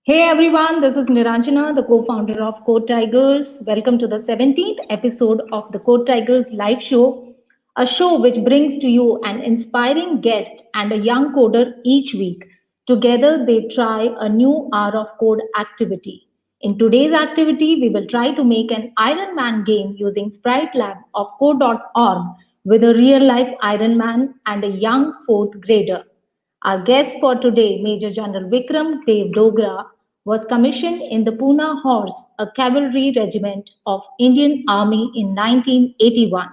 Hey everyone, this is Niranjana, the co-founder of Code Tigers. Welcome to the 17th episode of the Code Tigers live show, a show which brings to you an inspiring guest and a young coder each week. Together, they try a new hour of code activity. In today's activity, we will try to make an Iron Man game using Sprite Lab of Code.org with a real-life Iron Man and a young fourth grader. Our guest for today, Major General Vikram Dev Dogra, was commissioned in the Poona Horse, a cavalry regiment of Indian Army in 1981.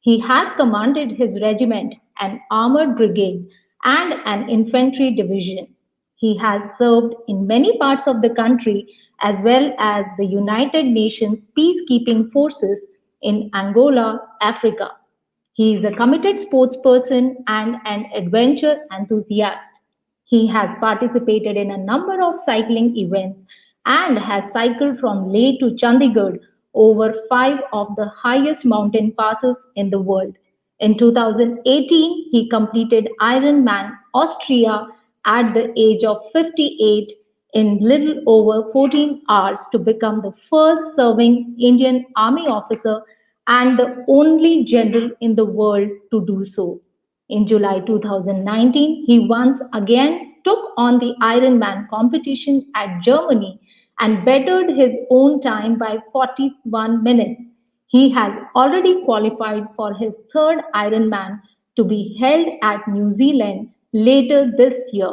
He has commanded his regiment, an armoured brigade, and an infantry division. He has served in many parts of the country as well as the United Nations peacekeeping forces in Angola, Africa. He is a committed sportsperson and an adventure enthusiast. He has participated in a number of cycling events and has cycled from Leh to Chandigarh over five of the highest mountain passes in the world. In 2018, he completed Ironman Austria at the age of 58 in little over 14 hours to become the first serving Indian Army officer and the only general in the world to do so. In July 2019, he once again took on the Ironman competition at Germany and bettered his own time by 41 minutes. He has already qualified for his third Ironman to be held at New Zealand later this year.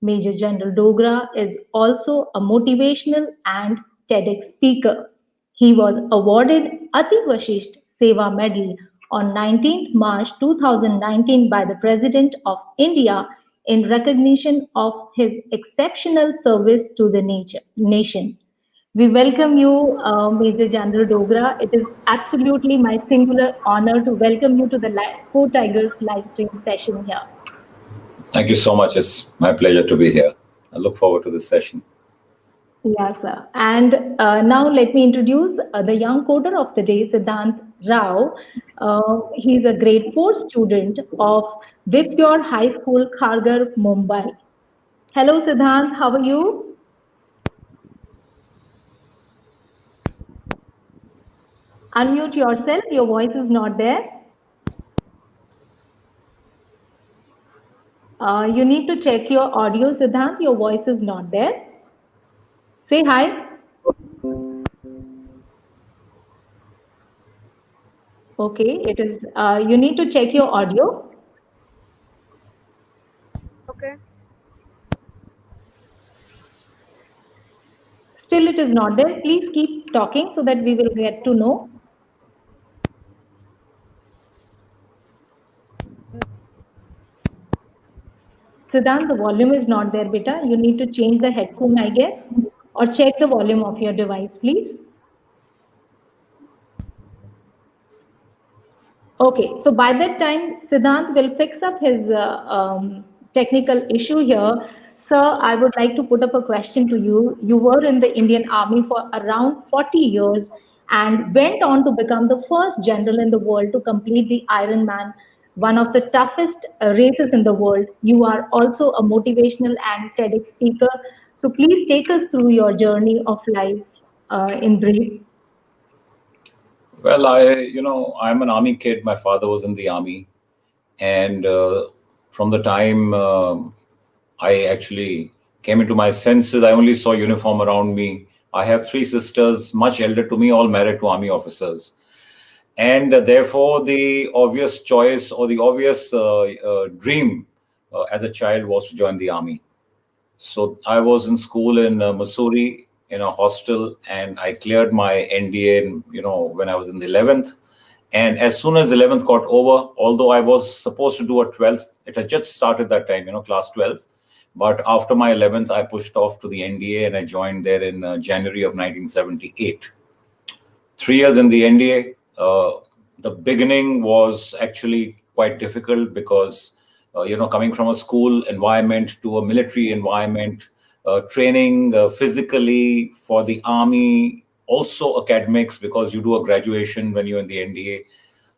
Major General Dogra is also a motivational and TEDx speaker. He was awarded Ati Vashisht Seva Medal on 19th March 2019 by the President of India in recognition of his exceptional service to the nation. We welcome you, Major General Dogra. It is absolutely my singular honor to welcome you to the Four Tigers live stream session here. Thank you so much. It's my pleasure to be here. I look forward to this session. Yes, sir. And now let me introduce the young coder of the day, Siddhant Rao. He's a grade 4 student of Vibgyor High School, Kharghar, Mumbai. Hello, Siddhant. How are you? Unmute yourself. Your voice is not there. You need to check your audio, Siddhant. Your voice is not there. Say hi. Okay, it is. You need to check your audio. Okay. Still, it is not there. Please keep talking so that we will get to know. Siddhant, the volume is not there, beta. You need to change the headphone, I guess, or check the volume of your device, please. Okay, so by that time, Siddhant will fix up his technical issue here. Sir, I would like to put up a question to you. You were in the Indian Army for around 40 years and went on to become the first general in the world to complete the Ironman, one of the toughest races in the world. You are also a motivational and TEDx speaker. So please take us through your journey of life in brief. Well, I'm an army kid. My father was in the army. And from the time I actually came into my senses, I only saw uniform around me. I have three sisters, much elder to me, all married to army officers. And therefore, the obvious choice or the obvious dream as a child was to join the army. So I was in school in Missouri in a hostel, and I cleared my NDA, when I was in the 11th. And as soon as 11th got over, although I was supposed to do a 12th, it had just started that time, class 12. But after my 11th, I pushed off to the NDA and I joined there in January of 1978. 3 years in the NDA. The beginning was actually quite difficult because, coming from a school environment to a military environment, training physically for the army, also academics because you do a graduation when you're in the NDA.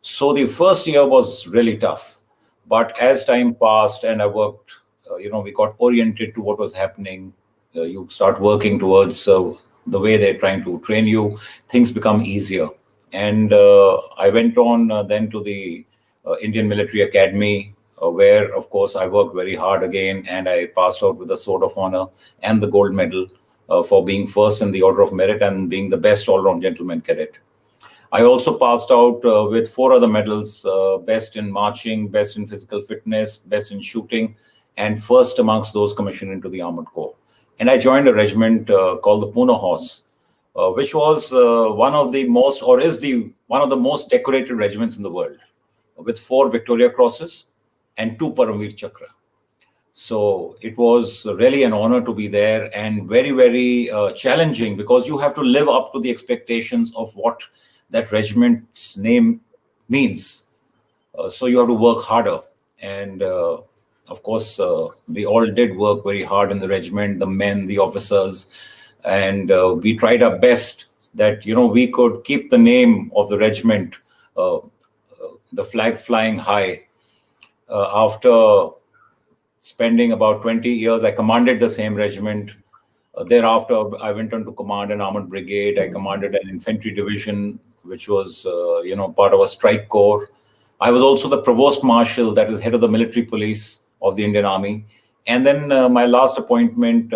So the first year was really tough. But as time passed and I worked, we got oriented to what was happening. you start working towards the way they're trying to train you, things become easier. And I went on then to the Indian Military Academy, where, of course, I worked very hard again, and I passed out with the Sword of Honor and the gold medal for being first in the Order of Merit and being the best all-round gentleman cadet. I also passed out with four other medals: best in marching, best in physical fitness, best in shooting, and first amongst those commissioned into the Armored Corps. And I joined a regiment called the Poona Horse, which was one of the most, or is the one of the most decorated regiments in the world, with four Victoria Crosses and two Paramveer Chakra. So it was really an honor to be there, and very, very challenging, because you have to live up to the expectations of what that regiment's name means. So you have to work harder. And of course, we all did work very hard in the regiment, the men, the officers, and we tried our best that, we could keep the name of the regiment, the flag flying high. After spending about 20 years, I commanded the same regiment. Thereafter, I went on to command an armored brigade. I commanded an infantry division, which was, part of a strike corps. I was also the provost marshal, that is head of the military police of the Indian Army. And then my last appointment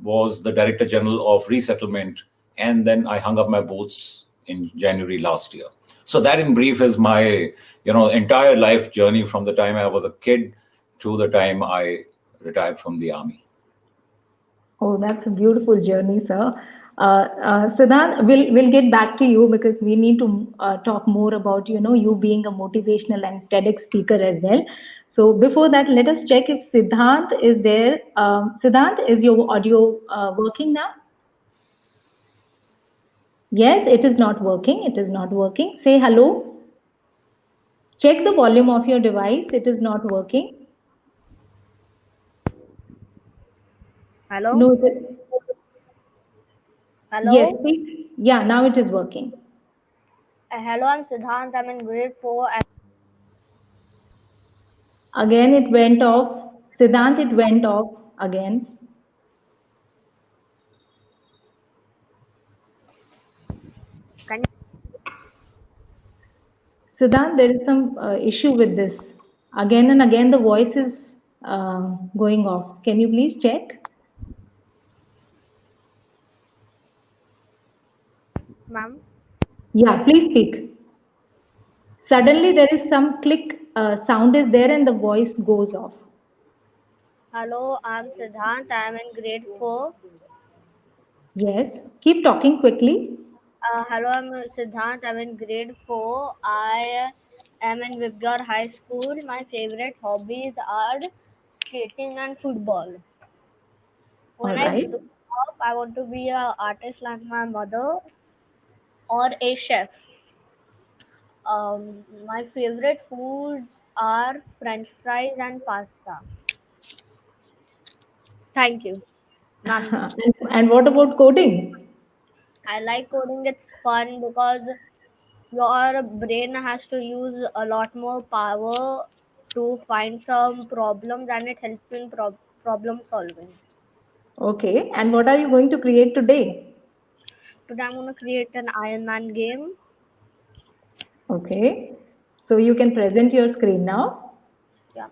was the Director General of Resettlement. And then I hung up my boots in January last year. So that, in brief, is my, entire life journey from the time I was a kid to the time I retired from the army. Oh, that's a beautiful journey, sir. Siddhant, we'll get back to you because we need to talk more about you being a motivational and TEDx speaker as well. So before that, let us check if Siddhant is there. Siddhant, is your audio working now? Yes, it is not working. It is not working. Say hello. Check the volume of your device. It is not working. Hello? No, Hello? yes, speak. Yeah, now it is working. Hello, I'm Siddhant. I'm in grade 4. Again, it went off. Siddhant, it went off again. Can Siddhant, there is some issue with this. Again and again, the voice is going off. Can you please check? ma'am? Yeah, please speak. Suddenly, there is some click sound is there and the voice goes off. Hello, I'm Siddhant. I'm in grade 4. Yes, keep talking quickly. Hello, I'm Siddhant. I'm in grade 4. I am in Vibgyor High School. My favorite hobbies are skating and football. When All I right. grow up, I want to be an artist like my mother or a chef. My favorite foods are French fries and pasta. Thank you. None more. And what about coding? I like coding. It's fun because your brain has to use a lot more power to find some problems and it helps in problem solving. Okay, and what are you going to create today? Today I'm going to create an IronMan game. Okay, so you can present your screen now. Yeah,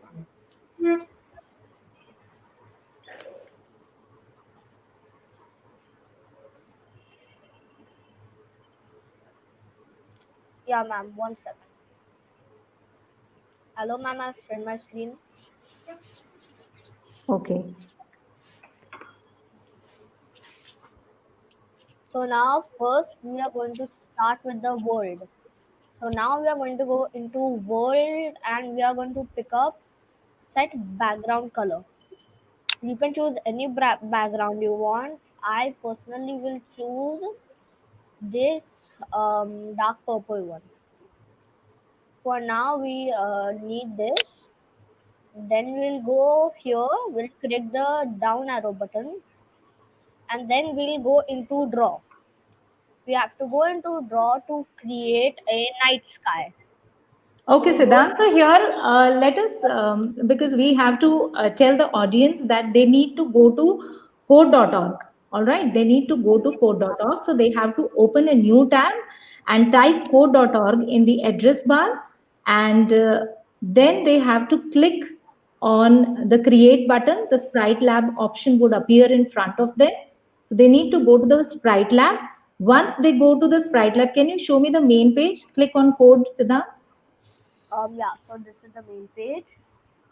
yeah, ma'am. 1 second. Hello, ma'am. I've shared my screen. Okay. So now first we are going to start with the world. So now we are going to go into world and we are going to pick up set background color. You can choose any background you want. I personally will choose this dark purple one. For now, we need this. Then we'll go here. We'll click the down arrow button, and then we'll go into draw. We have to go into draw to create a night sky. So Okay, we'll go. Siddhant. So here, let us, because we have to tell the audience that they need to go to code.org. All right, they need to go to code.org. So they have to open a new tab and type code.org in the address bar, and then they have to click on the create button. The Sprite Lab option would appear in front of them. So they need to go to the Sprite Lab. Once they go to the Sprite Lab, can you show me the main page? Click on code, Siddhant. Yeah, so this is the main page.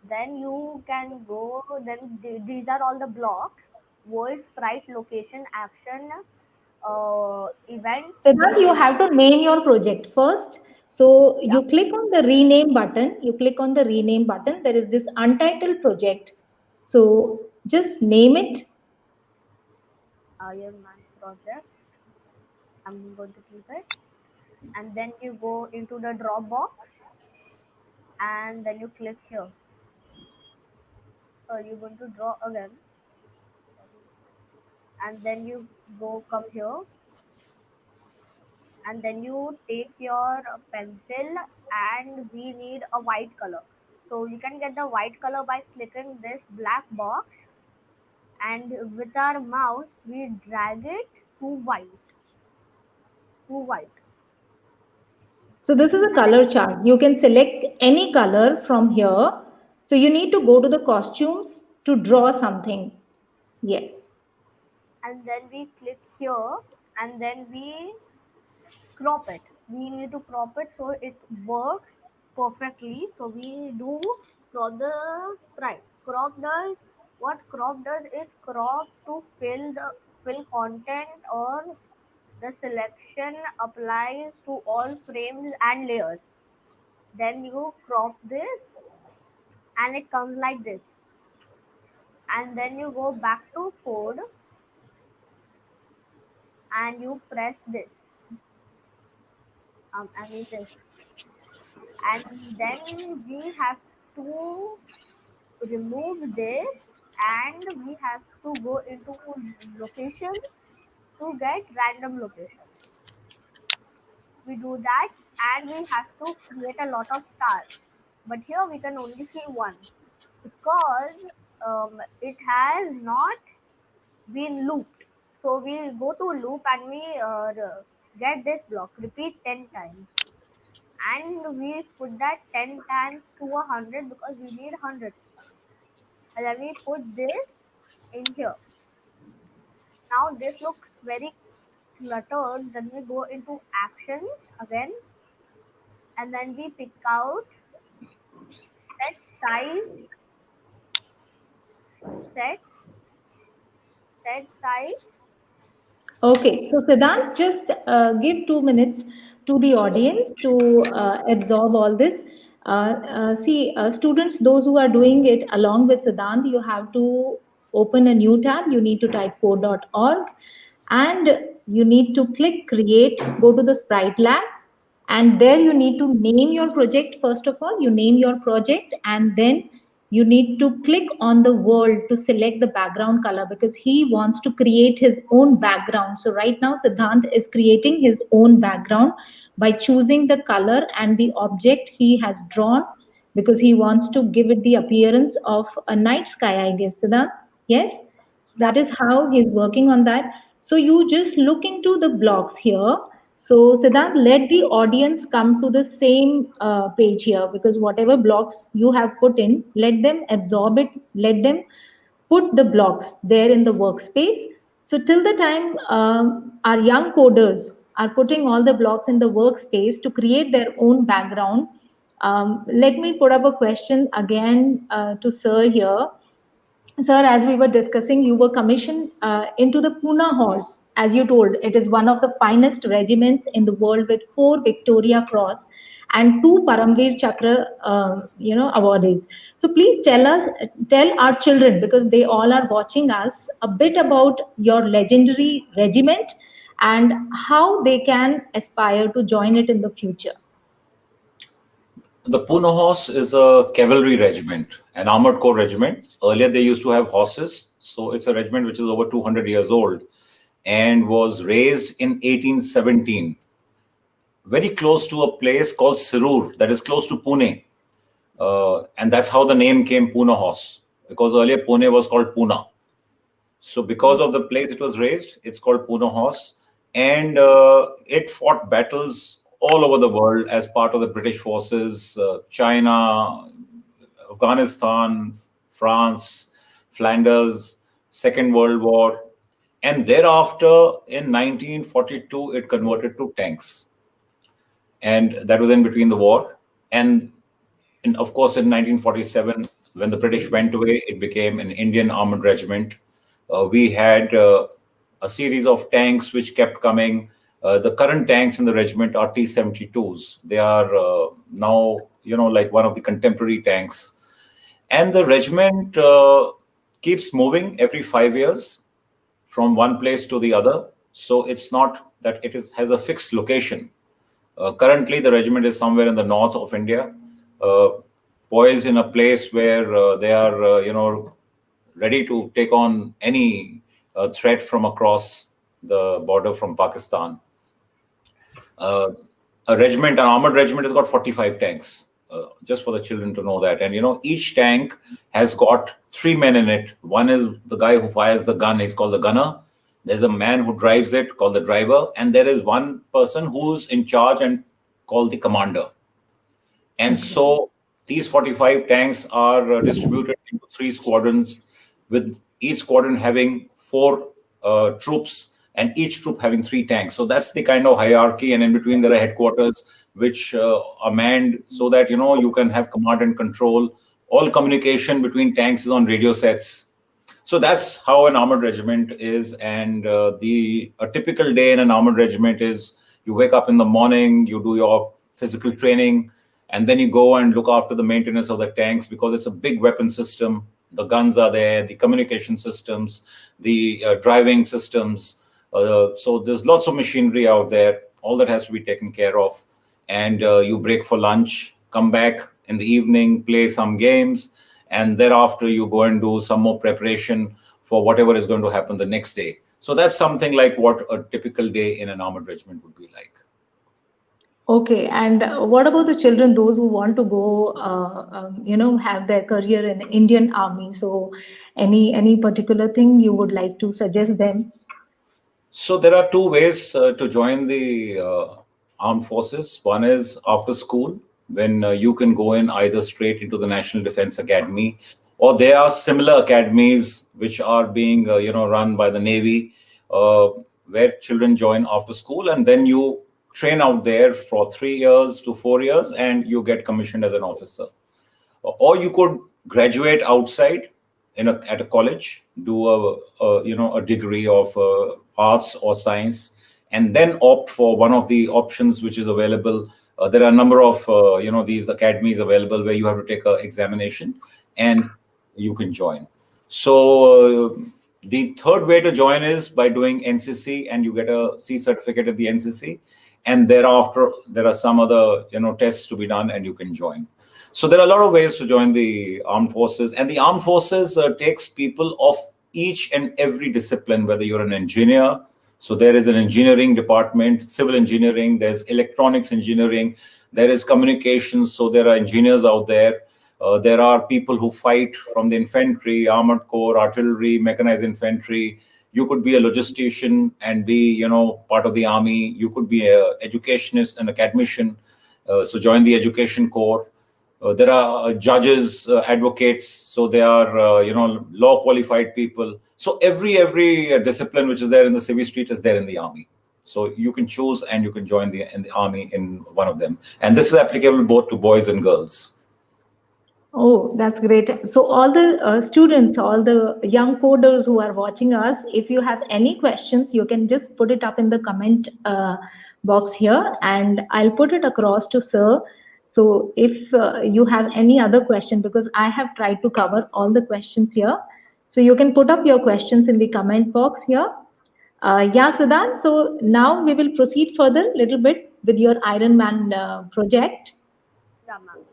Then you can go, then these are all the blocks: world, sprite, location, action, events, Siddhant, you game. have to name your project first. So Yeah, you click on the rename button. You click on the rename button. There is this untitled project. So just name it. IronMan project. I'm going to keep it. And then you go into the Dropbox, and then you click here. So you're going to draw again, and then you go come here, and then you take your pencil, and we need a white color. So you can get the white color by clicking this black box, and with our mouse we drag it to white. So this is a color chart. You can select any color from here. So you need to go to the costumes to draw something. Yes. And then we click here, and then we crop it. We need to crop it so it works perfectly. So we do crop the sprite. Crop does what crop does is crop to fill content, or the selection applies to all frames and layers. Then you crop this, and it comes like this. And then you go back to code, and you press this. I mean this. And then we have to remove this, and we have to go into locations to get random location. We do that, and we have to create a lot of stars. But here we can only see one, because it has not been looped. So we go to loop, and we get this block, repeat 10 times. And we put that 10 times to 100, because we need 100 stars. And then we put this in here. Now this looks very cluttered. Then we go into actions again, and then we pick out set size, set set size. Okay, so Siddhant, just give 2 minutes to the audience to absorb all this. Students, those who are doing it along with Siddhant, you have to open a new tab. You need to type code.org, and you need to click create, go to the Sprite Lab, and there you need to name your project. First of all, you name your project, and then you need to click on the world to select the background color, because he wants to create his own background. So right now Siddhant is creating his own background by choosing the color and the object he has drawn, because he wants to give it the appearance of a night sky, I guess, Siddhant. Yes. So Yeah. that is how he's working on that. So you just look into the blocks here. So Siddhant, let the audience come to the same page here, because whatever blocks you have put in, let them absorb it, let them put the blocks there in the workspace. So till the time our young coders are putting all the blocks in the workspace to create their own background, let me put up a question again to Sir here. Sir, as we were discussing, you were commissioned into the Poona Horse. As you told, it is one of the finest regiments in the world, with 4 Victoria Cross and 2 Paramveer Chakra, awardees. So please tell our children, because they all are watching us, a bit about your legendary regiment and how they can aspire to join it in the future. The Poona Horse is a cavalry regiment, an armored corps regiment. Earlier, they used to have horses. So it's a regiment which is over 200 years old and was raised in 1817, very close to a place called Sirur, that is close to Pune. And that's how the name came Poona Horse, because earlier Pune was called Poona. So because of the place it was raised, it's called Poona Horse, and it fought battles all over the world as part of the British forces, China, Afghanistan, France, Flanders, Second World War, and thereafter in 1942 it converted to tanks, and that was in between the war. And of course, in 1947, when the British went away, it became an Indian Armored Regiment. We had a series of tanks which kept coming. The current tanks in the regiment are T-72s. They are now, like one of the contemporary tanks. And the regiment keeps moving every 5 years from one place to the other. So it's not that has a fixed location. Currently, the regiment is somewhere in the north of India, uh, poised in a place where they are, ready to take on any threat from across the border from Pakistan. Uh, an armored regiment, has got 45 tanks. Just for the children to know that, and each tank has got three men in it. One is the guy who fires the gun; he's called the gunner. There's a man who drives it, called the driver, and there is one person who's in charge and called the commander. And Okay. so these 45 tanks are distributed into three squadrons, with each squadron having four troops and each troop having three tanks. So that's the kind of hierarchy. And in between, there are headquarters which are manned so that you can have command and control. All communication between tanks is on radio sets. So that's how an armored regiment is. And the a typical day in an armored regiment is you wake up in the morning, you do your physical training, and then you go and look after the maintenance of the tanks because it's a big weapon system. The guns are there, the communication systems, the driving systems. So there's lots of machinery out there. All that has to be taken care of. And you break for lunch, come back in the evening, play some games, and thereafter you go and do some more preparation for whatever is going to happen the next day. So that's something like what a typical day in an armored regiment would be like. Okay, and what about the children, those who want to go, have their career in Indian Army? So, any particular thing you would like to suggest them? So there are two ways to join the armed forces. One is after school, when you can go in either straight into the National Defense Academy, or there are similar academies which are being run by the Navy, uh, where children join after school, and then you train out there for 3 years to 4 years, and you get commissioned as an officer. Or you could graduate outside at a college, do a degree of arts or science, and then opt for one of the options which is available. There are a number of these academies available where you have to take an examination and you can join. So the third way to join is by doing NCC, and you get a C certificate at the NCC, and thereafter there are some other tests to be done, and you can join. So there are a lot of ways to join the armed forces, and the armed forces takes people of each and every discipline. Whether you're an engineer, so there is an engineering department, civil engineering, there's electronics engineering, there is communications, so there are engineers out there. There are people who fight from the infantry, armored corps, artillery, mechanized infantry. You could be a logistician and be, part of the army. You could be a educationist and academician. So join the education corps. There are judges, advocates, so they are law qualified people. So every discipline which is there in the civil street is there in the army. So you can choose and you can join the army in one of them. And this is applicable both to boys and girls. Oh, that's great. So, all the students, all the young coders who are watching us, if you have any questions, you can just put it up in the comment box here, and I'll put it across to Sir. So, if you have any other question, because I have tried to cover all the questions here, so you can put up your questions in the comment box here. Yeah, Siddhant. So, now we will proceed further a little bit with your Iron Man project. Yeah, ma'am.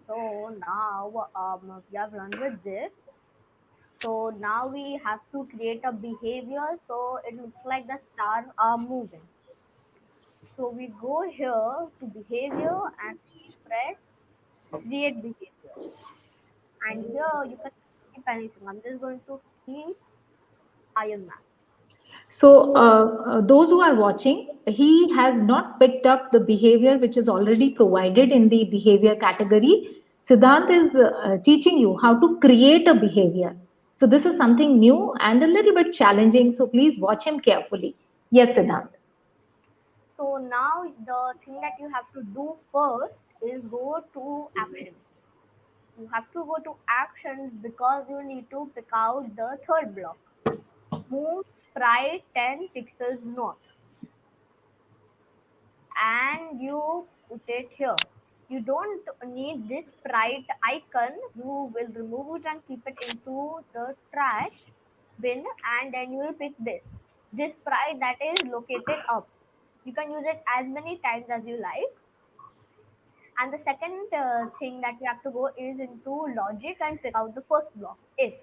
So now we have run with this. So now we have to create a behavior so it looks like the stars are moving. So we go here to behavior and press create behavior. And here you can skip anything. I'm just going to keep Iron Man. So, those who are watching, he has not picked up the behavior which is already provided in the behavior category. Siddhant is teaching you how to create a behavior. So, this is something new and a little bit challenging. So, please watch him carefully. Yes, Siddhant. So now the thing that you have to do first is go to actions. You have to go to actions because you need to pick out the third block. Move sprite 10 pixels north and you put it here. You don't need this sprite icon. You will remove it and keep it into the trash bin, and then you will pick this sprite that is located up. You can use it as many times as you like. And the second thing that we have to go is into logic and pick out the first block, if.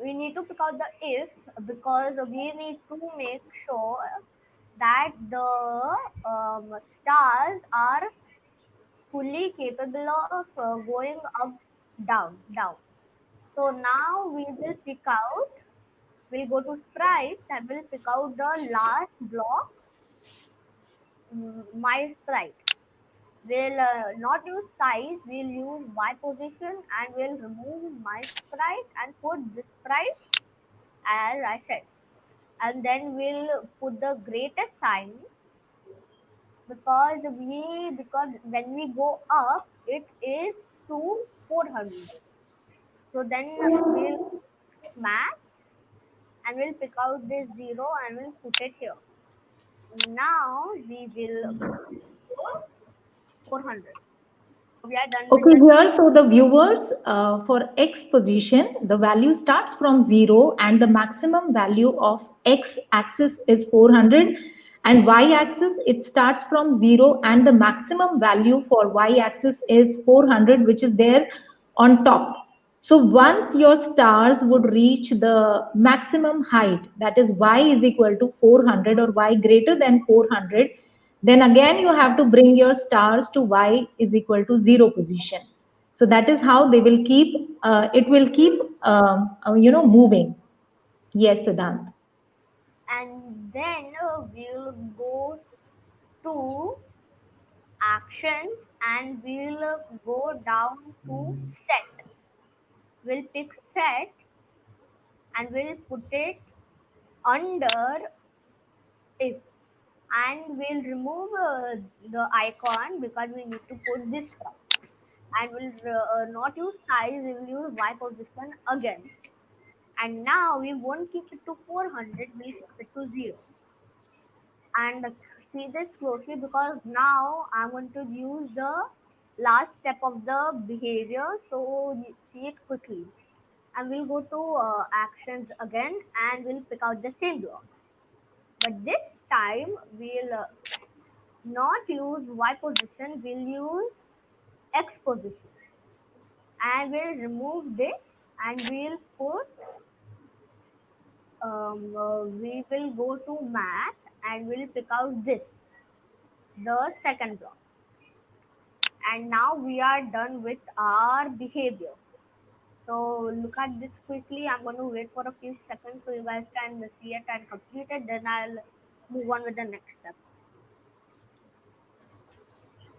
We need to pick out the if because we need to make sure that the stars are fully capable of going up, down, down. So now we will pick out, we'll go to sprites and we'll pick out the last block, my sprite. We'll not use size, we'll use Y position and we'll remove my sprite and put this sprite as I said. And then we'll put the greatest sign because when we go up it is to 400. So then we'll math and we'll pick out this 0 and we'll put it here. Now we will go 400. We are done with Okay, the here, so the viewers, for X position, the value starts from 0 and the maximum value of X axis is 400, and Y axis, it starts from 0 and the maximum value for Y axis is 400, which is there on top. So once your stars would reach the maximum height, that is Y is equal to 400 or Y greater than 400, then again you have to bring your stars to Y is equal to 0 position. So that is how they will keep, it will keep, moving. Yes, Siddhant. and then we'll go to actions and we'll go down to set. We'll pick set and we'll put it under if, and we'll remove the icon because we need to put this one, and we'll not use size, we will use Y position again. And now we won't keep it to 400, we'll keep it to 0. And see this closely because now I'm going to use the last step of the behavior, so you see it quickly. And we'll go to actions again and we'll pick out the same block, but this time we'll not use Y position, we'll use X position, and we'll remove this and we'll put we will go to math and we'll pick out this, the second block. And now we are done with our behavior. So look at this quickly. I'm going to wait for a few seconds so you guys can see it and complete it. Then I'll move on with the next step.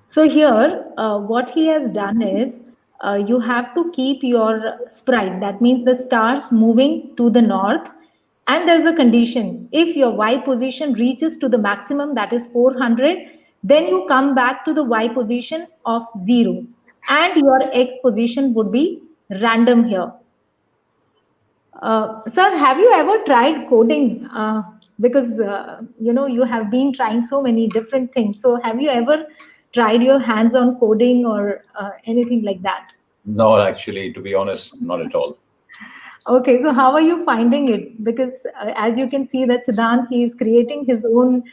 So here, what he has done is you have to keep your sprite. That means the stars moving to the north. And there's a condition. If your Y position reaches to the maximum, that is 400, then you come back to the Y position of 0. And your X position would be random here. Sir, have you ever tried coding? Because you have been trying so many different things. So, have you ever tried your hands on coding or anything like that? No, actually, to be honest, not at all. Okay, so how are you finding it? Because as you can see that Siddhant, he is creating his own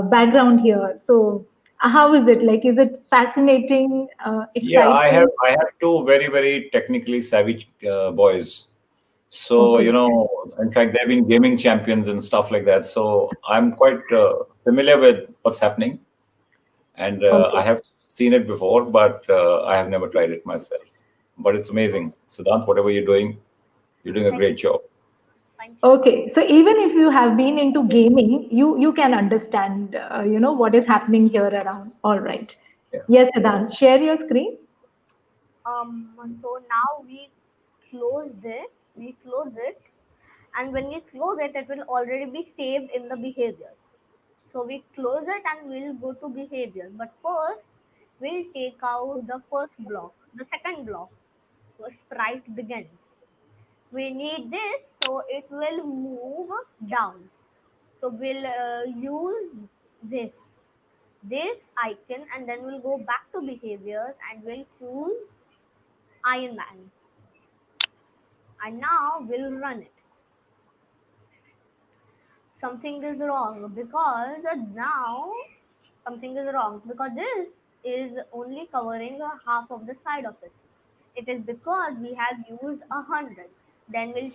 background here. So, how is it? Like, is it fascinating, Yeah, exciting? I have two very, very technically savvy boys. So, Okay. in fact, they've been gaming champions and stuff like that. So I'm quite familiar with what's happening. And Okay. I have seen it before, but I have never tried it myself. but it's amazing. Siddhant, whatever you're doing a Thank great job. thank you. Okay, so even if you have been into gaming, you can understand, what is happening here around. All right. Yeah. Yes, Siddhant, share your screen. So now close this, we close it, and when we close it, it will already be saved in the behaviors. So we close it and we'll go to behaviors. But first, we'll take out the first block, the second block, so sprite begins. We need this, so it will move down. So we'll use this this icon, and then we'll go back to behaviors and we'll choose Iron Man. And now we'll run it. Something is wrong because now something is wrong because this is only covering half of the side of it. It is because we have used 100. Then we'll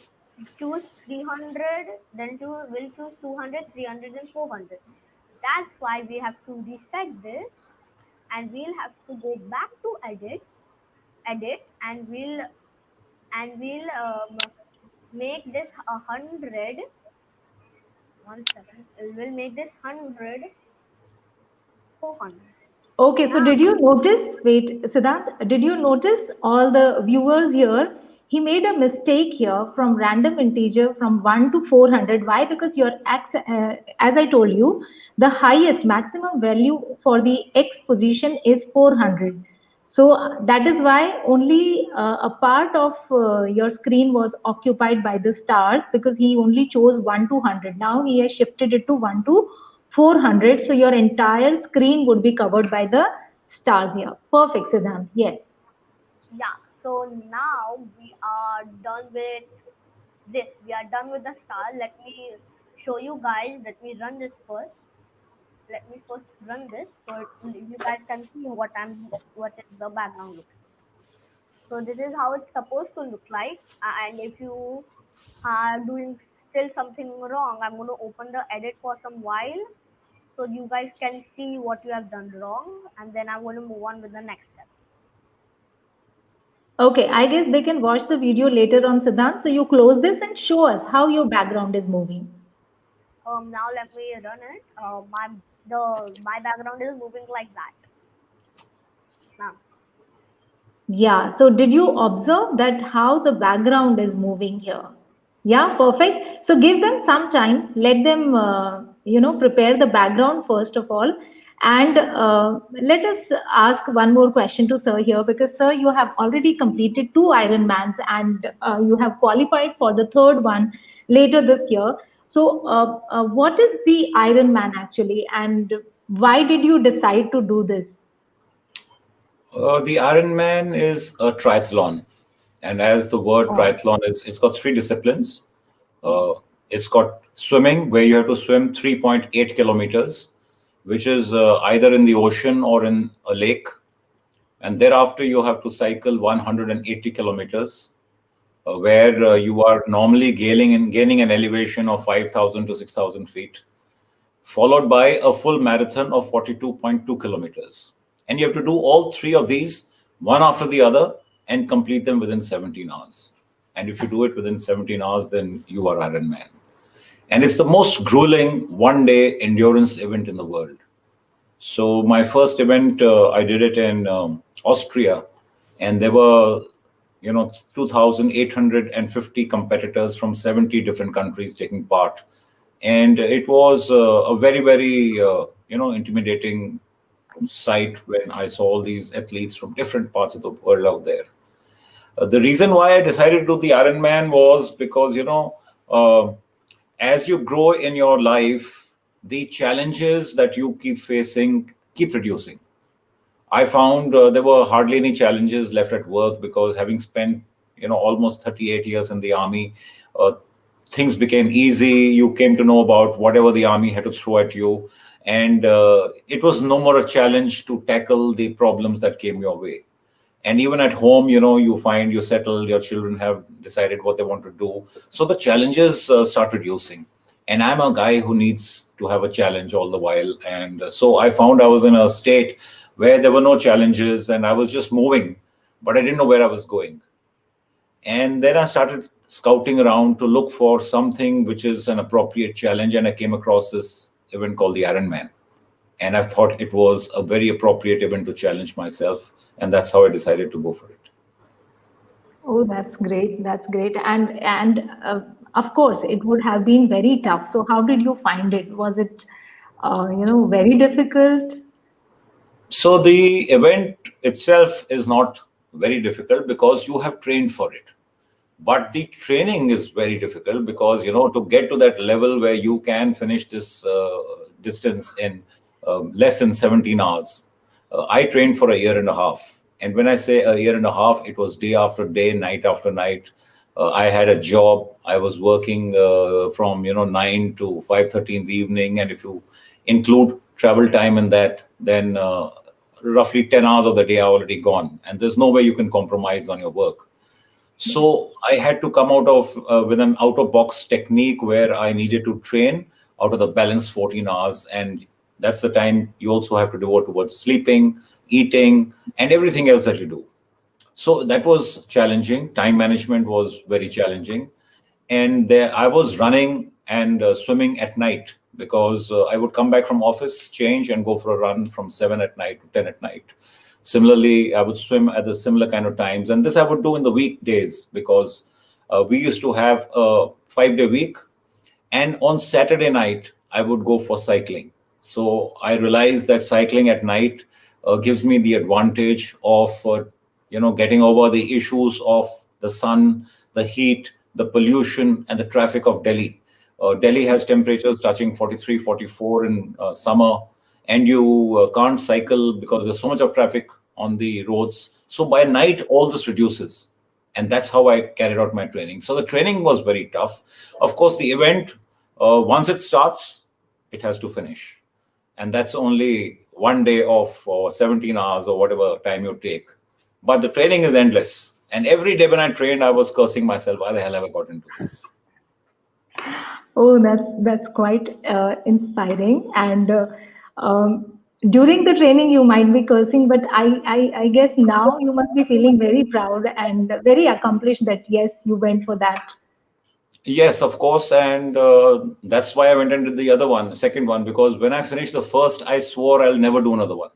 choose 300. Then we'll choose 200, 300, and 400. That's why we have to reset this, and we'll have to go back to edit, and we'll make this 100. 1 second. We'll make this 100 400. Okay, so Now, did you notice, wait, Siddhant, did you notice all the viewers here? He made a mistake here from random integer from 1 to 400. Why? Because as I told you, the highest maximum value for the x position is 400. So that is why only a part of your screen was occupied by the stars because he only chose 1 to 100. Now he has shifted it to 1 to 400. So your entire screen would be covered by the stars here. Perfect, Siddhant. Yes. yeah. So now we are done with this. We are done with the star. Let me show you guys. Let me run this first. Let me first run this so you guys can see what is the background looks. So this is how it's supposed to look like. And if you are doing still something wrong, I'm going to open the edit for some while so you guys can see what you have done wrong, and then I'm going to move on with the next step. Okay, I guess they can watch the video later on, Siddhant. So you close this and show us how your background is moving. Now let me run it. My background is moving like that. Now, Yeah, so did you observe that how the background is moving here? Yeah, perfect. So give them some time. Let them, prepare the background first of all. And let us ask one more question to Sir here because, Sir, you have already completed 2 Ironmans and you have qualified for the third one later this year. So, what is the Ironman actually, and why did you decide to do this? The Ironman is a triathlon, and as the word Oh. triathlon is, it's got three disciplines. Uh, it's got swimming, where you have to swim 3.8 kilometers, which is either in the ocean or in a lake. And thereafter, you have to cycle 180 kilometers, where you are normally gaining an elevation of 5,000 to 6,000 feet, followed by a full marathon of 42.2 kilometers. And you have to do all three of these, one after the other, and complete them within 17 hours. And if you do it within 17 hours, then you are Ironman. And it's the most grueling one-day endurance event in the world. So my first event, I did it in Austria, and there were, 2,850 competitors from 70 different countries taking part, and it was a very, very, intimidating sight when I saw all these athletes from different parts of the world out there. The reason why I decided to do the Ironman was because, as you grow in your life, the challenges that you keep facing keep reducing. I found there were hardly any challenges left at work because having spent, almost 38 years in the army, uh, things became easy. You came to know about whatever the army had to throw at you, and it was no more a challenge to tackle the problems that came your way. And even at home, you find you settle, your children have decided what they want to do, so the challenges start reducing. And I'm a guy who needs to have a challenge all the while, and so I found I was in a state where there were no challenges and I was just moving. but I didn't know where I was going. And then I started scouting around to look for something which is an appropriate challenge. And I came across this event called the IronMan. And I thought it was a very appropriate event to challenge myself. And that's how I decided to go for it. Oh, that's great. That's great. And of course, it would have been very tough. So how did you find it? Was it, very difficult? So the event itself is not very difficult because you have trained for it. But the training is very difficult because, to get to that level where you can finish this distance in less than 17 hours. I trained for a year and a half. And when I say a year and a half, it was day after day, night after night. I had a job. I was working from 9 to 5:30 in the evening, and if you include travel time in that, then roughly 10 hours of the day are already gone, and there's no way you can compromise on your work. So I had to come out of with an out of box technique where I needed to train out of the balanced 14 hours, and that's the time you also have to devote towards sleeping, eating, and everything else that you do. So that was challenging. Time management was very challenging. And there I was running and swimming at night because I would come back from office, change, and go for a run from 7 at night to 10 at night. Similarly, I would swim at the similar kind of times. And this I would do in the weekdays because we used to have a 5-day week. And on Saturday night, I would go for cycling. So I realized that cycling at night gives me the advantage of, getting over the issues of the sun, the heat, the pollution, and the traffic of Delhi. Delhi has temperatures touching 43, 44 in summer, and you can't cycle because there's so much of traffic on the roads. So by night, all this reduces. And that's how I carried out my training. So the training was very tough. Of course, the event, once it starts, it has to finish. And that's only one day of 17 hours or whatever time you take. But the training is endless. And every day when I trained, I was cursing myself, why the hell have I got into this? Oh, that's quite inspiring. And during the training, you might be cursing, but I guess now you must be feeling very proud and very accomplished that yes, you went for that. Yes, of course. And that's why I went into the other one, second one, because when I finished the first, I swore I'll never do another one.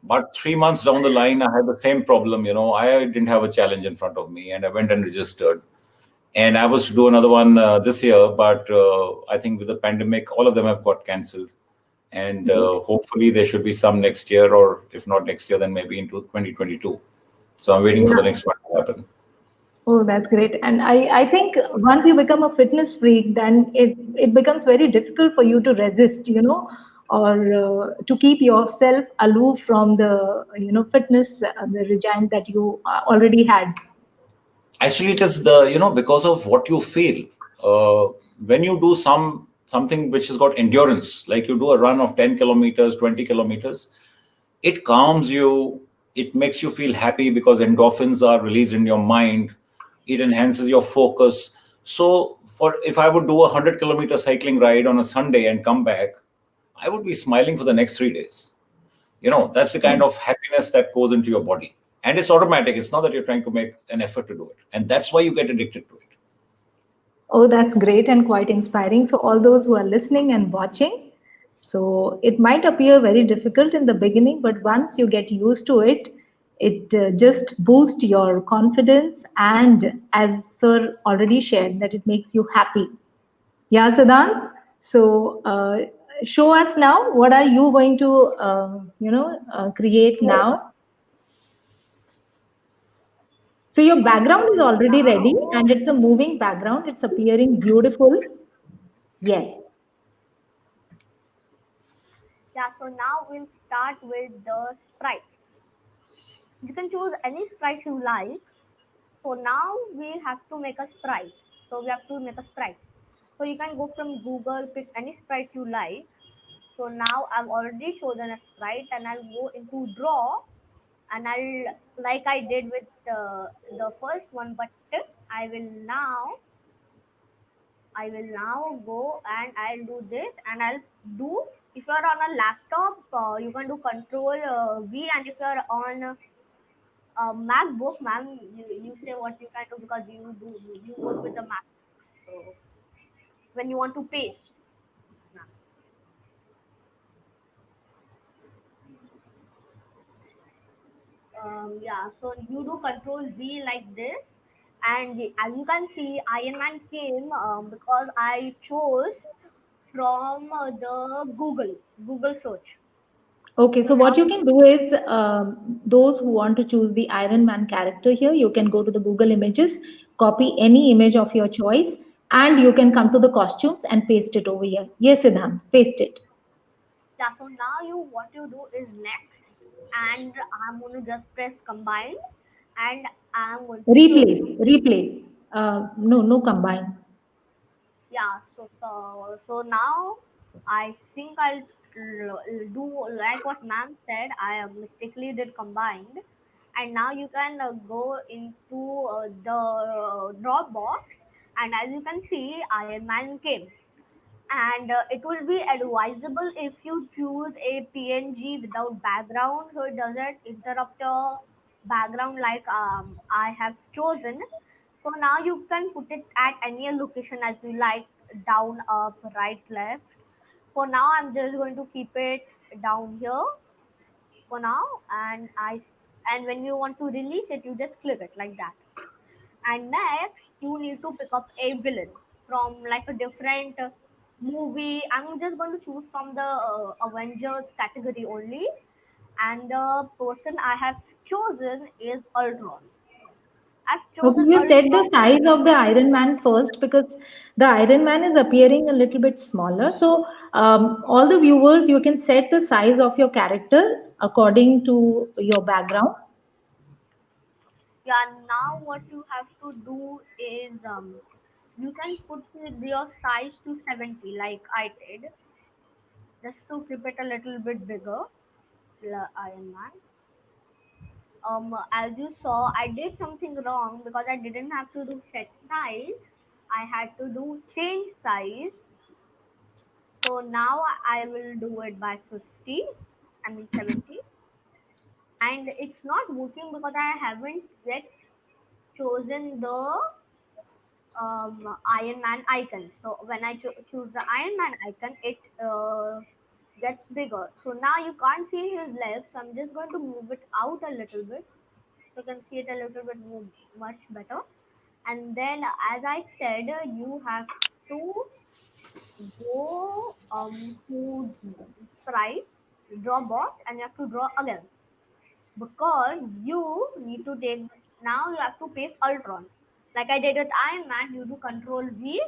But 3 months down the line, I had the same problem. I didn't have a challenge in front of me, and I went and registered. And I was to do another one this year, but I think with the pandemic, all of them have got cancelled. And hopefully, there should be some next year, or if not next year, then maybe into 2022. So I'm waiting for the Yeah. next one to happen. Oh, that's great. And I think once you become a fitness freak, then it becomes very difficult for you to resist, or to keep yourself aloof from the, fitness, the regime that you already had. Actually, it is because of what you feel. When you do something which has got endurance, like you do a run of 10 kilometers, 20 kilometers, it calms you. It makes you feel happy because endorphins are released in your mind. It enhances your focus. So for if I would do a 100-kilometer cycling ride on a Sunday and come back, I would be smiling for the next 3 days. That's the kind of happiness that goes into your body. And it's automatic. It's not that you're trying to make an effort to do it. And that's why you get addicted to it. Oh, that's great and quite inspiring. So, all those who are listening and watching, so it might appear very difficult in the beginning, but once you get used to it, it just boosts your confidence. And as Sir already shared, that it makes you happy. Yeah, Siddhant. So, show us now what are you going to, create now. So, your background is already ready and it's a moving background. It's appearing beautiful. Yes. Yeah, so now we'll start with the sprites. You can choose any sprite you like. So now we have to make a sprite. So we have to make a sprite. So you can go from Google, pick any sprite you like. So now I've already chosen a sprite and I'll go into draw and I'll like I did with the first one, but I will now I will now go and I'll do this and I'll do. If you're on a laptop, you can do Control V, and if you're on MacBook, ma'am, you say what you can do because you work with the Mac. So when you want to paste, ma'am. Yeah, so you do Control V like this, and as you can see, Iron Man came because I chose from the Google search. Okay, So so now what you can do is those who want to choose the Iron Man character here, you can go to the Google Images, copy any image of your choice, and you can come to the costumes and paste it over here. Yes, Siddhant, paste it. yeah, so now you what you do is next, and I'm going to just press combine, and I'm going to close. Replace. No, no combine. Yeah, so now I think do like what ma'am said. I mistakenly did combined, and now you can go into the Dropbox, and as you can see, Iron Man came. And it will be advisable if you choose a PNG without background, so it doesn't interrupt your background like I have chosen. So now you can put it at any location as you like, down, up, right, left. For now, I'm just going to keep it down here for now, and when you want to release it, you just click it like that. And next, you need to pick up a villain from like a different movie. I'm just going to choose from the Avengers category only, and the person I have chosen is Ultron. I've Okay, chosen you set the Ultron. size of the Iron Man first because the Iron Man is appearing a little bit smaller. So, all the viewers, you can set the size of your character according to your background. Yeah, now what you have to do is you can put your size to 70 like I did, just to keep it a little bit bigger. Iron Man. As you saw, I did something wrong because I didn't have to do set size. I had to do change size. So now I will do it by 50, I mean 70. And it's not working because I haven't yet chosen the Iron Man icon. So when I choose the Iron Man icon, it gets bigger. So now you can't see his legs. So I'm just going to move it out a little bit, so you can see it a little bit more, much better. And then, as I said, you have to go to sprite, draw box, and you have to draw again, because you need to take, now you have to paste Ultron. Like I did with Iron Man, you do Control V,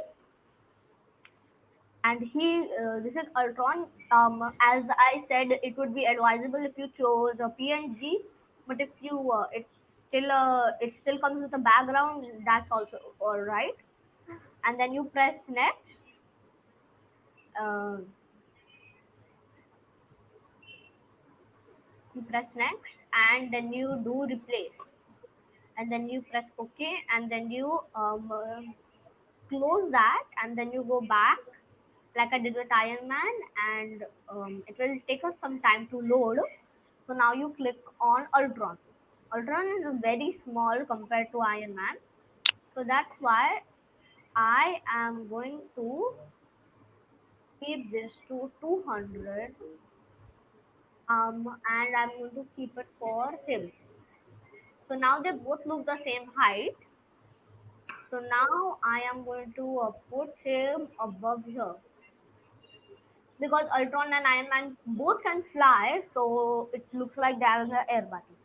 and this is Ultron. As I said, it would be advisable if you chose a PNG, but if you it still comes with a background, that's also all right. And then you press next. Uh, you press next, and then you do replace, and then you press OK, and then you close that, and then you go back like I did with Iron Man, and it will take us some time to load. So now you click on Ultron. Ultron is very small compared to Iron Man, so that's why I am going to keep this to 200, and I'm going to keep it for him. So now they both look the same height. So now I am going to put him above here, because Ultron and Iron Man both can fly, so it looks like they are in the air battle.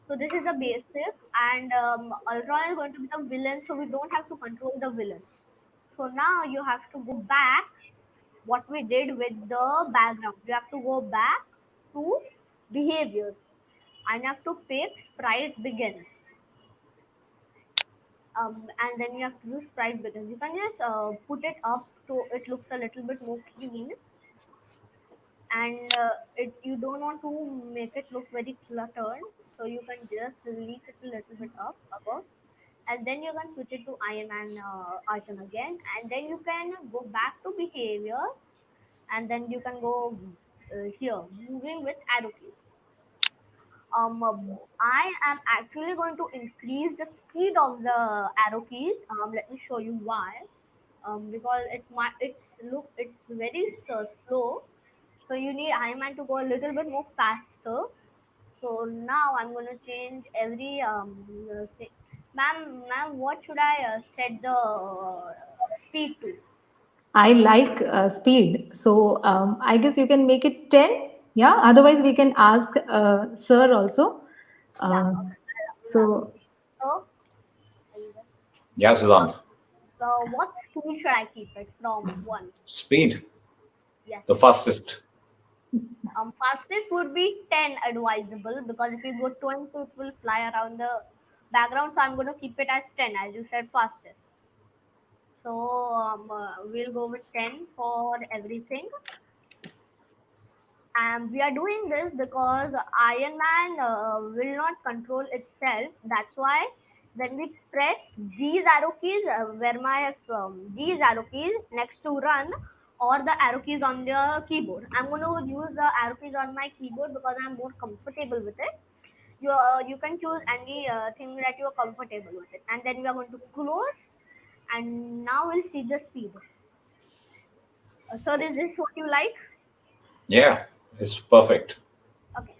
So this is the basic, and Ultron is going to be the villain, so we don't have to control the villain. So now you have to go back. What we did with the background, you have to go back to behavior, and you have to pick sprite begins. And then you have to do sprite begins. You can just put it up so it looks a little bit more clean, and you don't want to make it look very cluttered, so you can just release it a little bit up above, and then you can switch it to Iron Man icon again, and then you can go back to behavior, and then you can go here moving with arrow keys. I am actually going to increase the speed of the arrow keys. Let me show you why. Because it's very slow, so you need Ironman to go a little bit more faster. So now I'm going to change every ma'am, what should I set the speed to? I like speed. So I guess you can make it 10. Yeah. Otherwise, we can ask Sir also. Yeah, Uh, okay. I'll ask so you. So, are you there? Yeah, Uh, Siddhant. so what speed should I keep it from one? Speed, Yes. the fastest. Fastest would be 10 advisable, because if you go 20, it will fly around the background. So I'm going to keep it as 10, as you said, fastest. So we'll go with 10 for everything. And we are doing this because Iron Man will not control itself. That's why when we press these arrow keys, where my these arrow keys next to run, or the arrow keys on the keyboard, I'm going to use the arrow keys on my keyboard because I'm more comfortable with it. You can choose any thing that you are comfortable with it, and then we are going to close. And now we'll see the speed. So is this what you like? Yeah, it's perfect. Okay.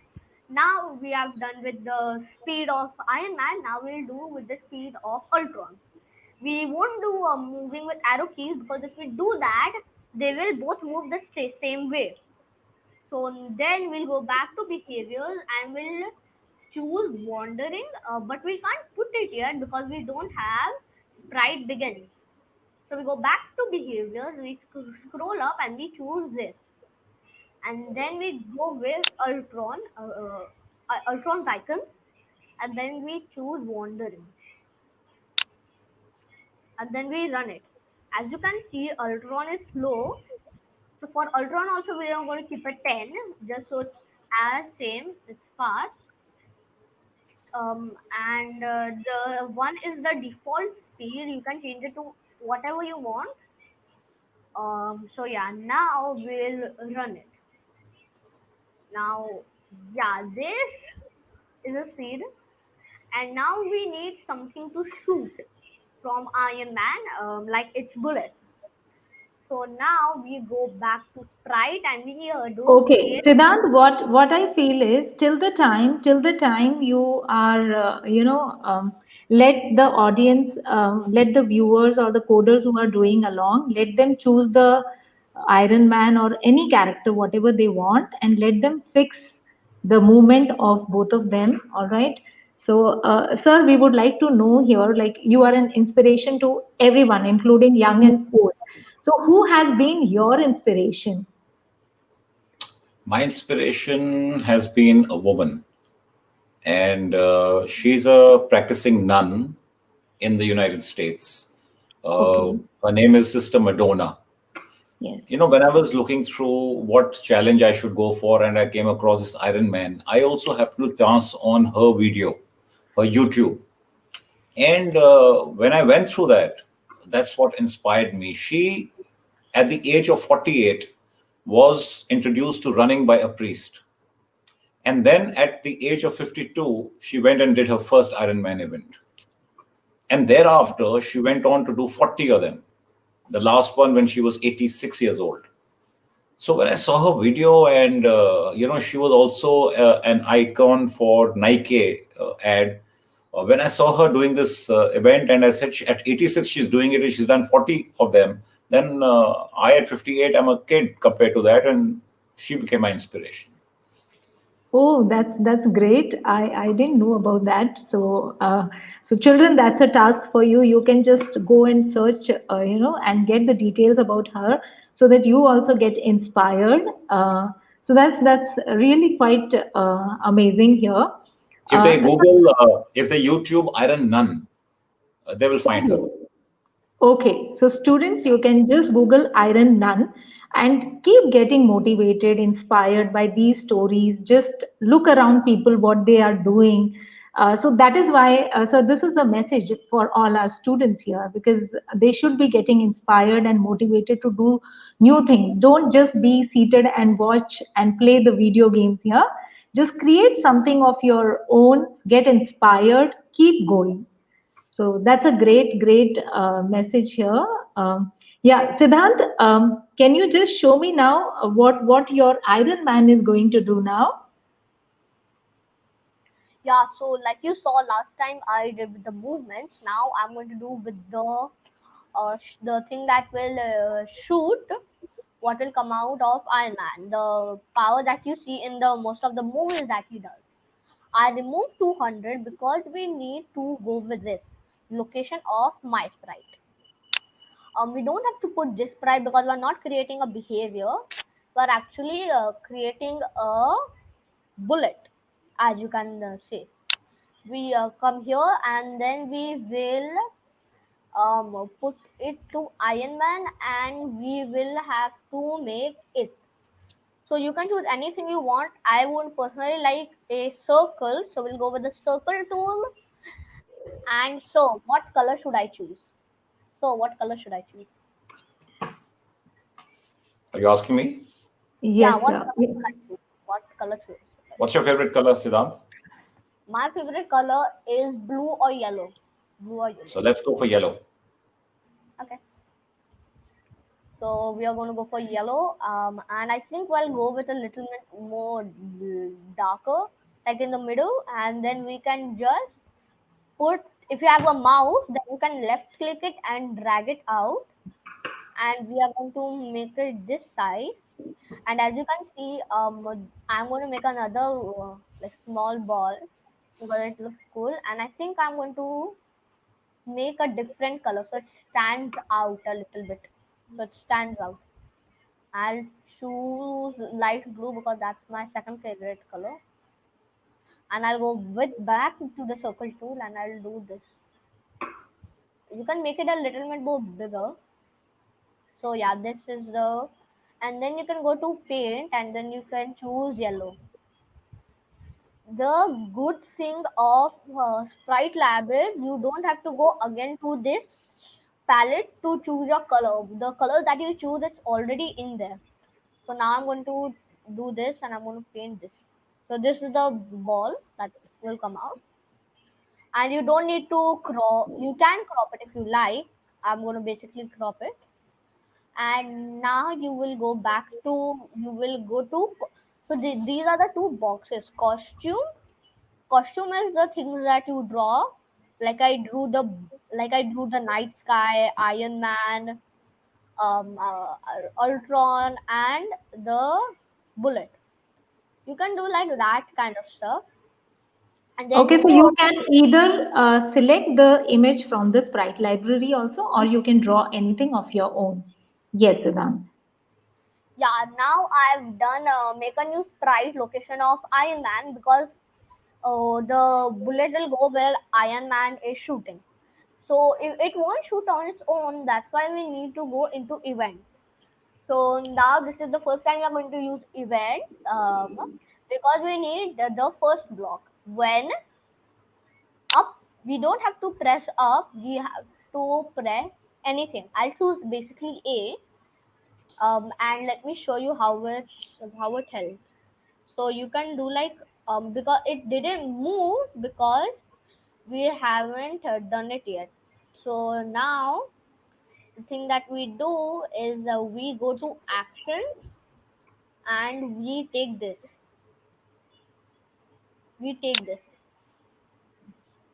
Now we have done with the speed of Iron Man. Now we'll do with the speed of Ultron. We won't do moving with arrow keys, because if we do that, they will both move the same way. So then we'll go back to behaviors and we'll choose wandering, but we can't put it here because we don't have sprite begins. So we go back to behaviors, we scroll up and we choose this, and then we go with Ultron's icon, and then we choose wandering, and then we run it. As you can see, Ultron is slow. So for Ultron also, we are going to keep it 10, just so it's as same. It's fast. And the one is the default speed. You can change it to whatever you want. So yeah, now we'll run it. Now, yeah, this is a speed, and now we need something to shoot from Iron Man, like its bullets. So now we go back to sprite and we don't okay, create. Siddhant, what I feel is till the time you are let the audience, let the viewers or the coders who are doing along, let them choose the Iron Man or any character, whatever they want, and let them fix the movement of both of them. All right. So, sir, we would like to know here, like you are an inspiration to everyone, including young and old. So, who has been your inspiration? My inspiration has been a woman, and she's a practicing nun in the United States. Okay. Her name is Sister Madonna. Yes. When I was looking through what challenge I should go for, and I came across this Iron Man, I also happened to chance on her video, her YouTube. And when I went through that, that's what inspired me. She, at the age of 48, was introduced to running by a priest. And then at the age of 52, she went and did her first Ironman event. And thereafter, she went on to do 40 of them. The last one when she was 86 years old. So when I saw her video, and she was also an icon for Nike ad. When I saw her doing this event, and I said at 86 she's doing it, she's done 40 of them. Then I at 58, I'm a kid compared to that, and she became my inspiration. Oh, that's great. I didn't know about that. So so children, that's a task for you. You can just go and search, and get the details about her, so that you also get inspired. So that's really quite amazing here. If they So, Google, if they YouTube Iron Nun, they will find her. oh, okay, so students, you can just Google Iron Nun and keep getting motivated, inspired by these stories. Just look around people, what they are doing. So that is why, so this is the message for all our students here, because they should be getting inspired and motivated to do new things. Don't just be seated and watch and play the video games here. Just create something of your own, get inspired, keep going. So that's a great message here. Yeah, Siddhant, can you just show me now what your Iron Man is going to do now? Yeah, so like you saw last time I did with the movements, now I'm going to do with the thing that will shoot what will come out of Iron Man, the power that you see in the most of the movies that he does. I removed 200 because we need to go with this location of my sprite. We don't have to put this sprite because we're not creating a behavior. We're actually creating a bullet, as you can say. We come here and then we will put it to Iron Man and we will have to make it. So you can choose anything you want. I would personally like a circle, so we'll go with the circle tool. And so, what color should I choose? So, what color should I choose? Are you asking me? Yeah, Yes, what sir. color should I choose? What color should I What's choose? your favorite color, Siddhant? My favorite color is blue or yellow. Blue or yellow. So let's go for yellow. Okay. So we are going to go for yellow. And I think we'll go with a little bit more darker, like in the middle, and then we can just put. If you have a mouse, then you can left click it and drag it out, and we are going to make it this size. And as you can see, I'm going to make another like small ball because it looks cool, and I think I'm going to make a different color so it stands out a little bit. So it stands out. I'll choose light blue because that's my second favorite color. And I'll go with back to the circle tool and I'll do this. You can make it a little bit more bigger. So yeah, this is the, and then you can go to paint and then you can choose yellow. The good thing of Sprite Lab is you don't have to go again to this palette to choose your color. The color that you choose it's already in there. So now I'm going to do this and I'm going to paint this. So this is the ball that will come out. And you don't need to crop, you can crop it if you like. I'm going to basically crop it. And now you will go back to, you will go to, so these are the two boxes. Costume is the things that you draw. Like I drew the, like I drew the night sky, Iron Man, Ultron, and the bullet. You can do like that kind of stuff. And then Okay, if so you you want, can either select the image from the sprite library also, or you can draw anything of your own. Yes, Siddhant. yeah, now I've done make a new sprite location of Iron Man because the bullet will go where Iron Man is shooting. So if it won't shoot on its own, that's why we need to go into event. So now this is the first time we are going to use events because we need the first block. When up, we don't have to press up, we have to press anything. I'll choose basically A, and let me show you how it helps. So you can do like because it didn't move because we haven't done it yet. So now the thing that we do is we go to actions and we take this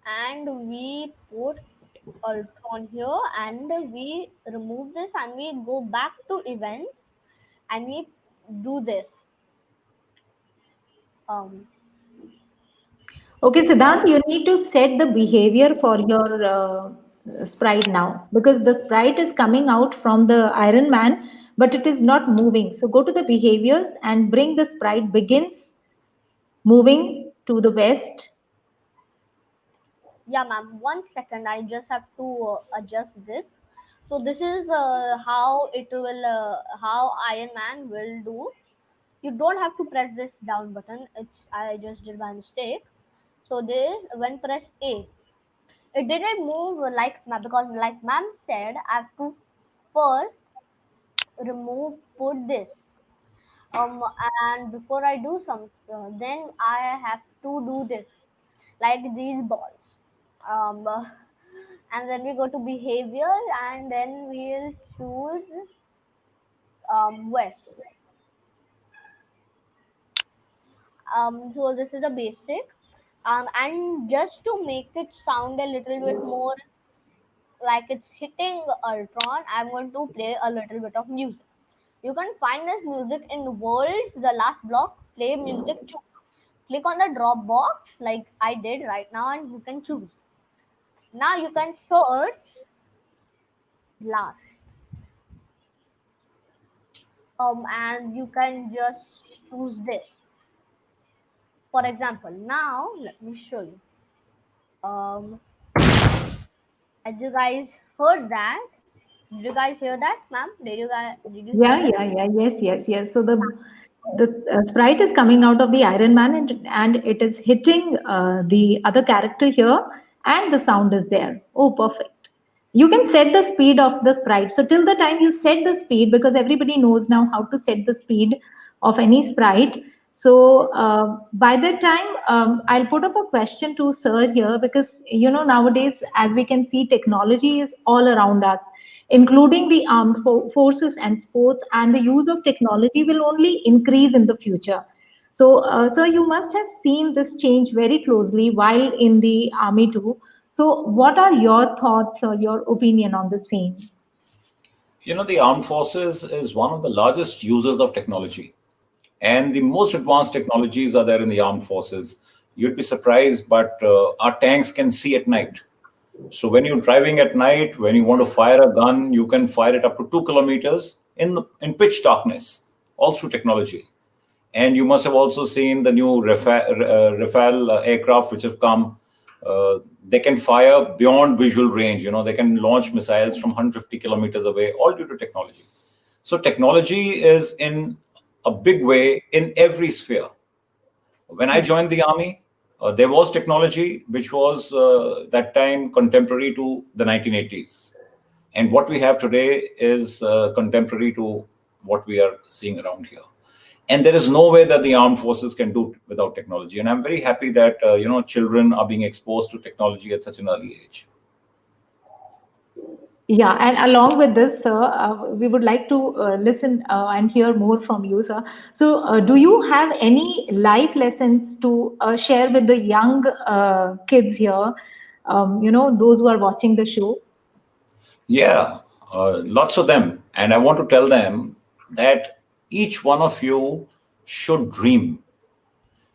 and we put Ultron here and we remove this and we go back to events and we do this. Um, Okay, so Siddhant, you need to set the behavior for your sprite now because the sprite is coming out from the Iron Man, but it is not moving. So go to the behaviors and bring the sprite begins moving to the west. yeah, ma'am. 1 second. I just have to adjust this. So this is how it will, how Iron Man will do. You don't have to press this down button. It's I just did by mistake. So this when press A, it didn't move like because like ma'am said, I have to first remove put this. Um, and before I do some, then I have to do this, like these balls. Um, uh, and then we go to behavior, and then we'll choose west. So this is the basic. And just to make it sound a little bit more like it's hitting Ultron, I'm going to play a little bit of music. You can find this music in Worlds, the last block, play music too. Click on the drop box like I did right now and you can choose. Now you can search last. And you can just choose this. For example, now let me show you. Um, as you guys heard that, did you guys hear that, ma'am? Did you see Yeah, this? yeah, yeah. Yes, yes, yes. So the sprite is coming out of the Iron Man, and it is hitting the other character here, and the sound is there. Oh, perfect. You can set the speed of the sprite. So till the time you set the speed, because everybody knows now how to set the speed of any sprite. So by that time, I'll put up a question to Sir here, because nowadays, as we can see, technology is all around us, including the armed forces and sports, and the use of technology will only increase in the future. So, sir, you must have seen this change very closely while in the army too. So, what are your thoughts or your opinion on the same? The armed forces is one of the largest users of technology, and the most advanced technologies are there in the armed forces. You'd be surprised, but our tanks can see at night. So when you're driving at night, when you want to fire a gun, you can fire it up to 2 kilometers in pitch darkness, all through technology. And you must have also seen the new Rafale aircraft which have come. They can fire beyond visual range. They can launch missiles from 150 kilometers away, all due to technology. So technology is in a big way in every sphere. When I joined the army, there was technology which was that time contemporary to the 1980s. And what we have today is contemporary to what we are seeing around here. And there is no way that the armed forces can do it without technology. And I'm very happy that children are being exposed to technology at such an early age. Yeah, and along with this, sir, we would like to listen and hear more from you, sir. So, do you have any life lessons to share with the young kids here? Those who are watching the show. Yeah, lots of them. And I want to tell them that each one of you should dream.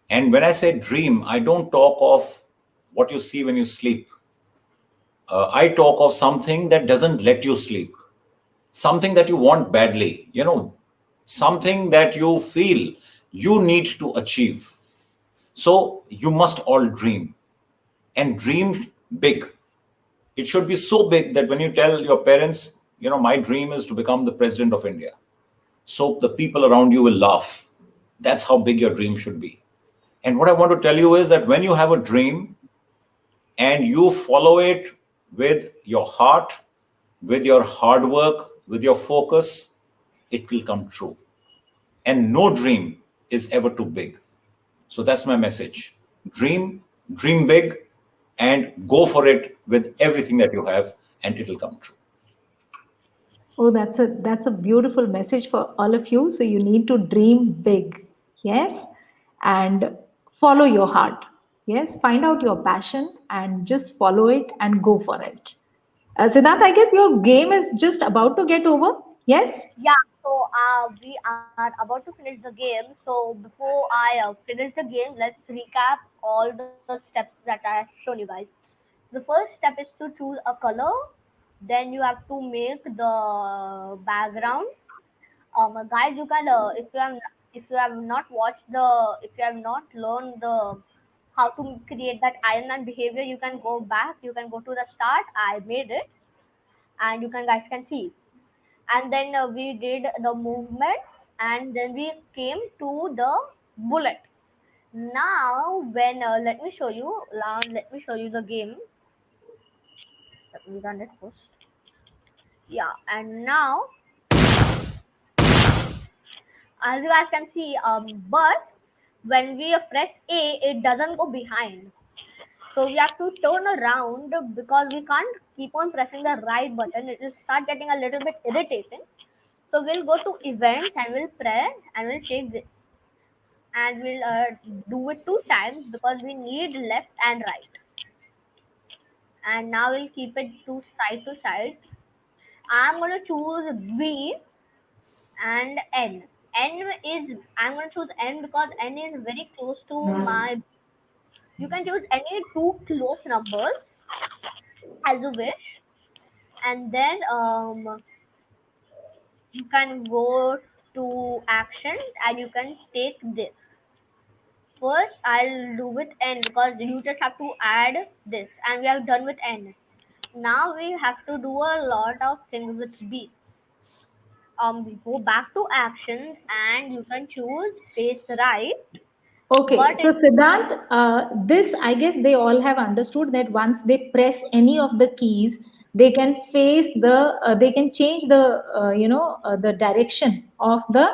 And when I say dream, I don't talk of what you see when you sleep. I talk of something that doesn't let you sleep, something that you want badly, something that you feel you need to achieve. So you must all dream and dream big. It should be so big that when you tell your parents, my dream is to become the president of India, so the people around you will laugh. That's how big your dream should be. And what I want to tell you is that when you have a dream and you follow it with your heart, with your hard work, with your focus, it will come true. And no dream is ever too big. So that's my message. Dream big, and go for it with everything that you have, and it will come true. Oh, that's a beautiful message for all of you. So you need to dream big, yes, and follow your heart. Yes, find out your passion and just follow it and go for it. Siddharth, I guess your game is just about to get over. Yes. Yeah, so we are about to finish the game. So before I finish the game, let's recap all the steps that I have shown you guys. The first step is to choose a color. Then you have to make the background. Guys, you can if you have not watched if you have not learned the how to create that Iron Man behavior, you can go back. You can go to the start. I made it, and you can guys can see. And then we did the movement, and then we came to the bullet. Now, when let me show you the game. Let me run it first. Yeah, and now as you guys can see. But when we press A, it doesn't go behind. So we have to turn around because we can't keep on pressing the right button. It will start getting a little bit irritating. So we'll go to events and we'll press and we'll take this and we'll do it two times because we need left and right. And now we'll keep it to side to side. I'm gonna choose B and N. I'm gonna choose N because N is very close to my. You can choose any two close numbers as you wish, and then you can go to actions and you can take this. First, I'll do with N because you just have to add this, and we are done with N. Now we have to do a lot of things with B. We go back to actions and you can choose face right, Okay, but so it Siddhant, this I guess they all have understood that once they press any of the keys, they can they can change the direction of the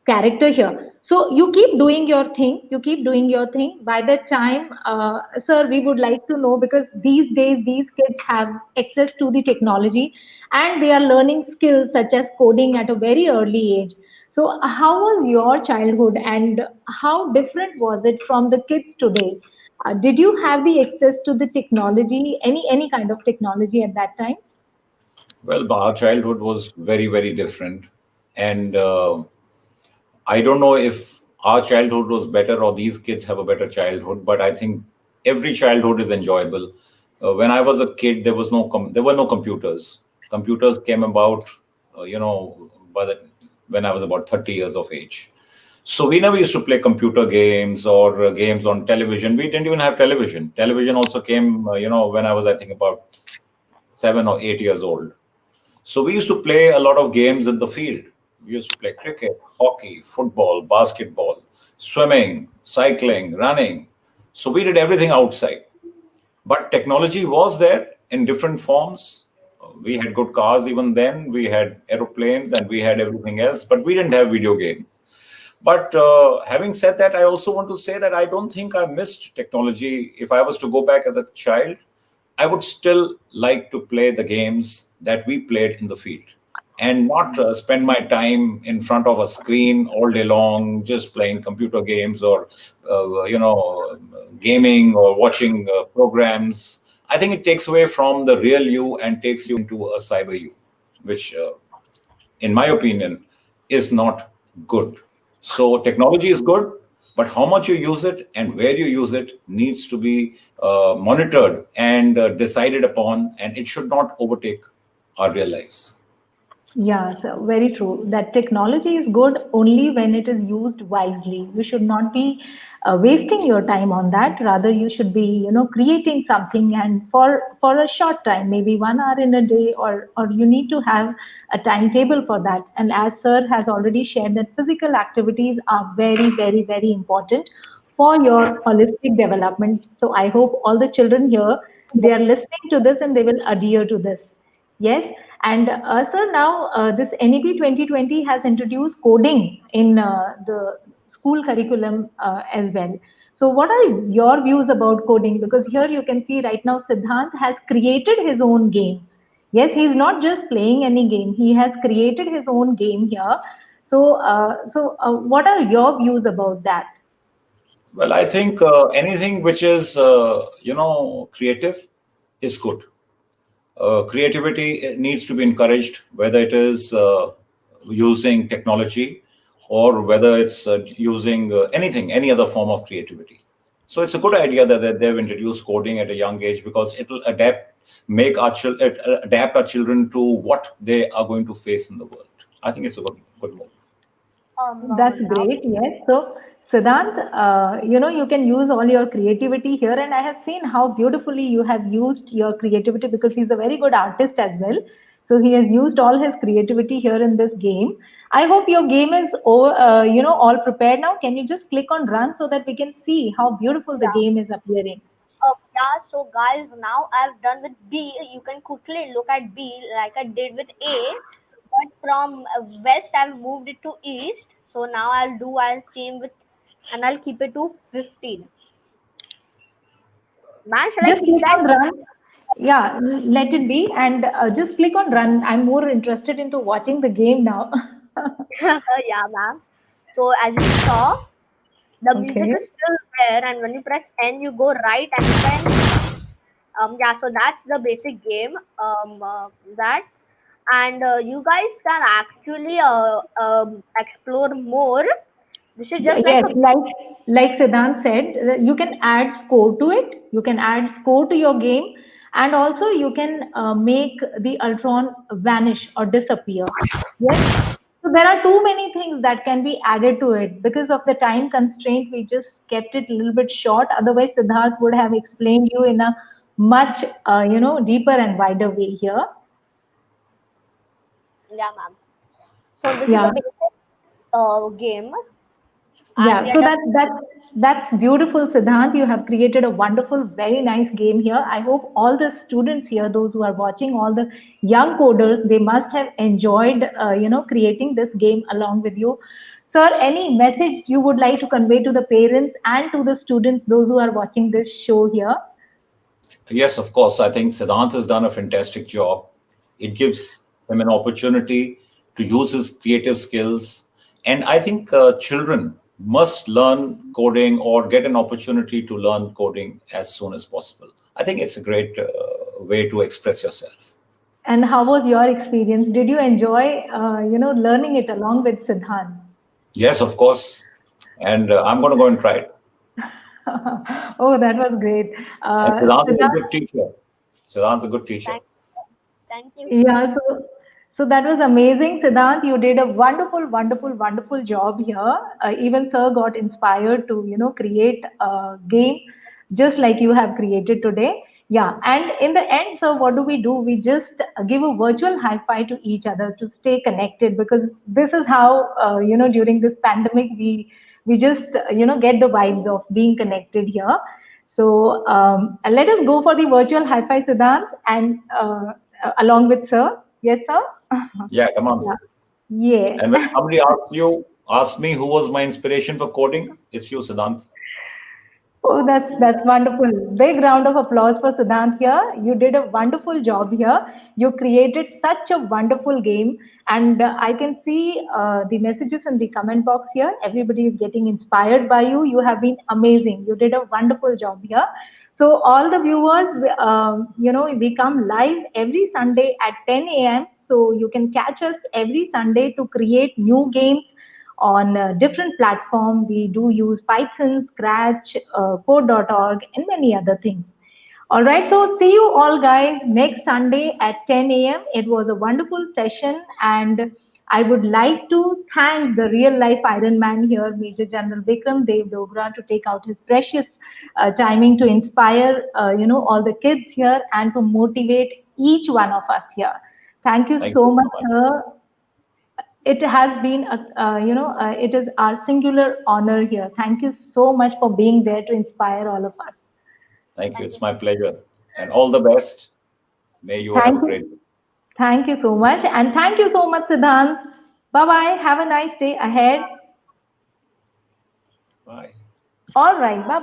character here. So you keep doing your thing, you keep doing your thing. By the time, sir, we would like to know because these days these kids have access to the technology and they are learning skills such as coding at a very early age. So, how was your childhood and how different was it from the kids today? Did you have the access to the technology, any kind of technology at that time? Well, our childhood was very, very different. And I don't know if our childhood was better or these kids have a better childhood, but I think every childhood is enjoyable. When I was a kid, there were no computers. Computers came about, by the when I was about 30 years of age. So we never used to play computer games or games on television. We didn't even have television. Television also came, when I was, I think, about 7 or 8 years old. So we used to play a lot of games in the field. We used to play cricket, hockey, football, basketball, swimming, cycling, running. So we did everything outside. But technology was there in different forms. We had good cars even then. We had aeroplanes and we had everything else, but we didn't have video games. But having said that, I also want to say that I don't think I missed technology. If I was to go back as a child, I would still like to play the games that we played in the field and not spend my time in front of a screen all day long, just playing computer games or, gaming or watching programs. I think it takes away from the real you and takes you into a cyber you, which in my opinion, is not good. So technology is good, but how much you use it and where you use it needs to be monitored and decided upon, and it should not overtake our real lives. Yeah, so very true. That technology is good only when it is used wisely. You should not be wasting your time on that. Rather, you should be, creating something and for a short time, maybe 1 hour in a day, or you need to have a timetable for that. And as Sir has already shared, that physical activities are very, very, very important for your holistic development. So I hope all the children here they are listening to this and they will adhere to this. Yes, and sir, now this NEP 2020 has introduced coding in the school curriculum as well. So, what are your views about coding? Because here you can see right now Siddhant has created his own game. Yes, he's not just playing any game; he has created his own game here. So, what are your views about that? Well, I think anything which is, creative is good. Creativity needs to be encouraged, whether it is using technology or whether it's using any other form of creativity. So it's a good idea that they've introduced coding at a young age because it'll adapt our children to what they are going to face in the world. I think it's a good move. That's now great. Yes. So, Siddhant, you can use all your creativity here, and I have seen how beautifully you have used your creativity because he's a very good artist as well. So he has used all his creativity here in this game. I hope your game is all prepared now. Can you just click on run so that we can see how beautiful the yeah. game is appearing? Yeah, so guys, now I've done with B. You can quickly look at B like I did with A, but from west I've moved it to east. So now I'll same with, and I'll keep it to 15. Man, shall I Just keep click that? on run. Yeah, let it be, and just click on run. I'm more interested into watching the game now. Yeah, ma'am. So as you saw, the music Okay. is still there, and when you press N, you go right, and then yeah. So that's the basic game. That, and you guys can actually explore more. This is just like Yes, a like Siddhant said, you can add score to it. You can add score to your game, and also you can make the Ultron vanish or disappear. Yes. So there are too many things that can be added to it. Because of the time constraint, we just kept it a little bit short. Otherwise, Siddharth would have explained you in a much deeper and wider way here. yeah, ma'am. So this is the Yeah. basic game, and we Yeah, are so done. that's beautiful, Siddhant. You have created a wonderful, very nice game here. I hope all the students here, those who are watching, all the young coders, they must have enjoyed, creating this game along with you. Sir, any message you would like to convey to the parents and to the students, those who are watching this show here? Yes, of course. I think Siddhant has done a fantastic job. It gives him an opportunity to use his creative skills. And I think children must learn coding or get an opportunity to learn coding as soon as possible. I think it's a great way to express yourself. And how was your experience? Did you enjoy, learning it along with Siddhant? Yes, of course. And I'm going to go and try it. Oh, that was great. And Siddhant is a Siddhant, good teacher. Siddhant's a good teacher. Thank, thank you. yeah, so that was amazing, Siddhant. You did a wonderful, wonderful, wonderful job here. Even sir got inspired to, create a game just like you have created today. Yeah, and in the end, sir, what do? We just give a virtual high five to each other to stay connected because this is how, during this pandemic we just get the vibes of being connected here. So let us go for the virtual high five, Siddhant, and along with sir. Yes, sir. Yeah, come on. Yeah. Yeah. And when somebody asked me who was my inspiration for coding, it's you, Siddhant. Oh, that's wonderful. Big round of applause for Siddhant here. You did a wonderful job here. You created such a wonderful game, and I can see the messages in the comment box here. Everybody is getting inspired by you. You have been amazing. You did a wonderful job here. So all the viewers, we come live every Sunday at 10 a.m. So you can catch us every Sunday to create new games on different platform. We do use Python, Scratch, code.org, and many other things. All right, so see you all guys next Sunday at 10 a.m. It was a wonderful session, and I would like to thank the real life Iron Man here, Major General Vikram Dev Dogra, to take out his precious timing to inspire, all the kids here and to motivate each one of us here. Thank you Thank so you much, so much. sir. It has been it is our singular honor here. Thank you so much for being there to inspire all of us. Thank you. Thank you. It's my pleasure. And all the best. May you have Thank a great day. you. Thank you so much, and thank you so much, Siddhant. Bye bye. Have a nice day ahead. Bye. All right. Bye bye.